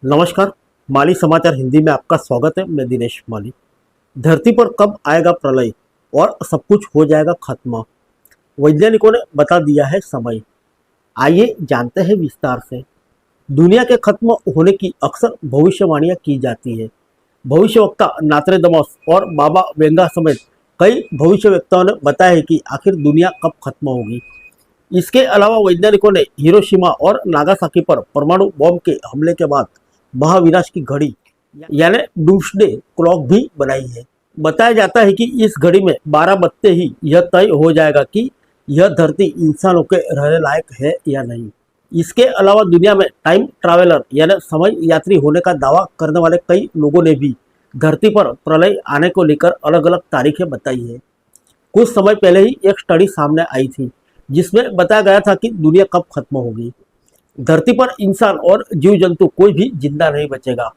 नमस्कार। माली समाचार हिंदी में आपका स्वागत है। मैं दिनेश माली। धरती पर कब आएगा प्रलय और सब कुछ हो जाएगा खत्म? वैज्ञानिकों ने बता दिया है समय। आइए जानते हैं विस्तार से। दुनिया के खत्म होने की अक्सर भविष्यवाणियां की जाती है। भविष्यवक्ता नास्ट्राडामस और बाबा वेंगा समेत कई भविष्यवक्ताओं ने बताया है कि आखिर दुनिया कब खत्म होगी। इसके अलावा वैज्ञानिकों ने हिरोशिमा और नागासाकी पर परमाणु बॉम्ब के हमले के बाद महाविनाश की घड़ी यानी डूम्सडे क्लॉक भी बनाई है। बताया जाता है कि इस घड़ी में 12 बजते ही यह तय हो जाएगा कि यह धरती इंसानों के रहने लायक है या नहीं। इसके अलावा दुनिया में टाइम ट्रैवलर यानी समय यात्री होने का दावा करने वाले कई लोगों ने भी धरती पर प्रलय आने को लेकर अलग अलग तारीखें बताई है। कुछ समय पहले ही एक स्टडी सामने आई थी जिसमें बताया गया था कि दुनिया कब खत्म होगी। धरती पर इंसान और जीव जंतु कोई भी जिंदा नहीं बचेगा।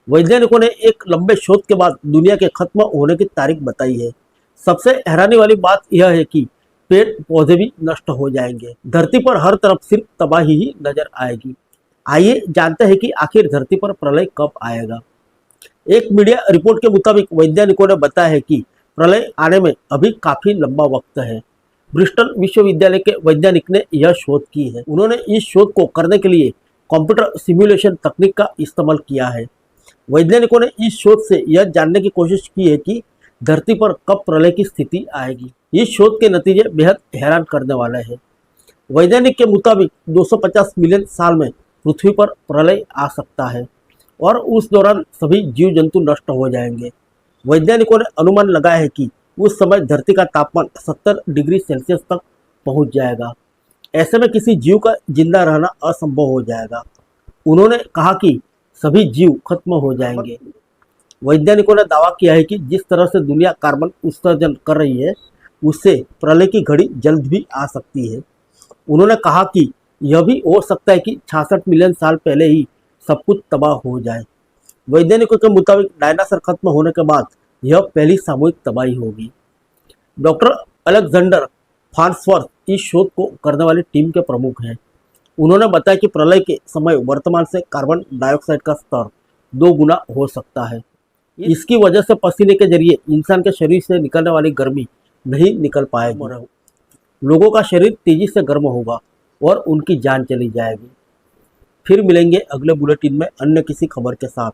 वैज्ञानिकों ने एक लंबे शोध के बाद दुनिया के खत्म होने की तारीख बताई है। सबसे हैरानी वाली बात यह है कि पेड़ पौधे भी नष्ट हो जाएंगे। धरती पर हर तरफ सिर्फ तबाही ही नजर आएगी। आइए जानते हैं कि आखिर धरती पर प्रलय कब आएगा। एक मीडिया रिपोर्ट के मुताबिक वैज्ञानिकों ने बताया है कि प्रलय आने में अभी काफी लंबा वक्त है। ब्रिस्टल विश्वविद्यालय के वैज्ञानिक ने यह शोध की है। उन्होंने इस शोध को करने के लिए कंप्यूटर सिमुलेशन तकनीक का इस्तेमाल किया है। वैज्ञानिकों ने इस शोध से यह जानने की कोशिश की है कि धरती पर कब प्रलय की स्थिति आएगी। इस शोध के नतीजे बेहद हैरान करने वाले हैं। वैज्ञानिक के मुताबिक 250 मिलियन साल में पृथ्वी पर प्रलय आ सकता है और उस दौरान सभी जीव जंतु नष्ट हो जाएंगे। वैज्ञानिकों ने अनुमान लगाया है कि उस समय धरती का तापमान 70 डिग्री सेल्सियस तक पहुंच जाएगा। ऐसे में किसी जीव का जिंदा रहना असंभव हो जाएगा। उन्होंने कहा कि सभी जीव खत्म हो जाएंगे। वैज्ञानिकों ने दावा किया है कि जिस तरह से दुनिया कार्बन उत्सर्जन कर रही है उससे प्रलय की घड़ी जल्द भी आ सकती है। उन्होंने कहा कि यह भी हो सकता है कि 66 मिलियन साल पहले ही सब कुछ तबाह हो जाए। वैज्ञानिकों के मुताबिक डायनासोर खत्म होने के बाद यह पहली सामूहिक तबाही होगी। डॉक्टर अलेक्जेंडर फार्न्सवर्थ इस शोध को करने वाली टीम के प्रमुख हैं। उन्होंने बताया कि प्रलय के समय वर्तमान से कार्बन डाइऑक्साइड का स्तर 2 गुना हो सकता है। इसकी वजह से पसीने के जरिए इंसान के शरीर से निकलने वाली गर्मी नहीं निकल पाएगी। लोगों का शरीर तेजी से गर्म होगा और उनकी जान चली जाएगी। फिर मिलेंगे अगले बुलेटिन में अन्य किसी खबर के साथ।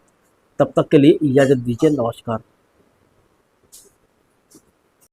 तब तक के लिए इजाजत दीजिए। नमस्कार।